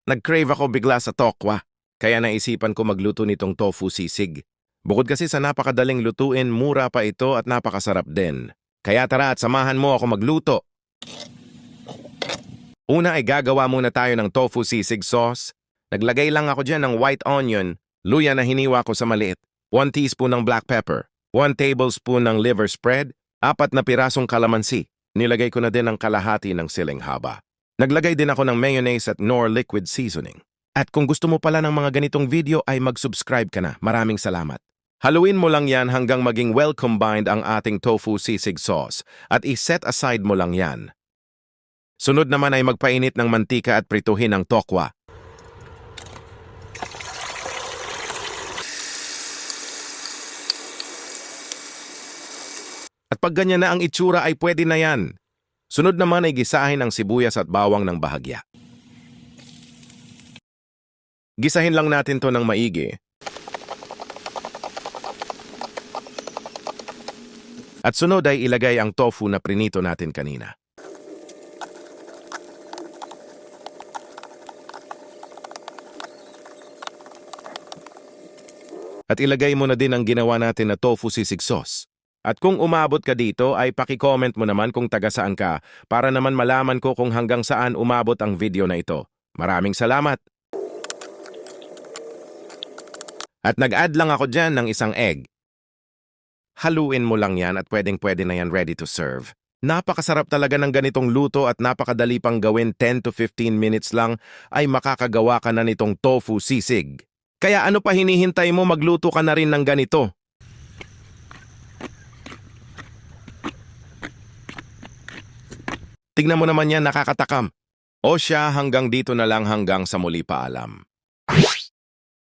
Nag-crave ako bigla sa tokwa, kaya naisipan ko magluto nitong tofu sisig. Bukod kasi sa napakadaling lutuin, mura pa ito at napakasarap din. Kaya tara at samahan mo ako magluto. Una ay gagawa muna tayo ng tofu sisig sauce. Naglagay lang ako dyan ng white onion, luya na hiniwa ko sa maliit, 1 teaspoon ng black pepper, 1 tablespoon ng liver spread, 4 na pirasong kalamansi. Nilagay ko na din ang kalahati ng siling haba. Naglagay din ako ng mayonnaise at Knorr liquid seasoning. At kung gusto mo pala ng mga ganitong video ay mag-subscribe ka na. Maraming salamat. Haluin mo lang yan hanggang maging well combined ang ating tofu sisig sauce at i-set aside mo lang yan. Sunod naman ay magpainit ng mantika at prituhin ang tokwa. At pag ganyan na ang itsura ay pwede na yan. Sunod naman ay gisahin ang sibuyas at bawang ng bahagya. Gisahin lang natin to ng maigi. At sunod ay ilagay ang tofu na prinito natin kanina. At ilagay mo na din ang ginawa natin na tofu sisig sauce. At kung umabot ka dito ay paki-comment mo naman kung taga saan ka para naman malaman ko kung hanggang saan umabot ang video na ito. Maraming salamat! At nag-add lang ako dyan ng isang egg. Haluin mo lang yan at pwedeng-pwede na yan ready to serve. Napakasarap talaga ng ganitong luto at napakadali pang gawin 10 to 15 minutes lang ay makakagawa ka na nitong tofu sisig. Kaya ano pa hinihintay mo, magluto ka na rin ng ganito? Tignan mo naman yan, nakakatakam. O siya, hanggang dito na lang, hanggang sa muli, paalam.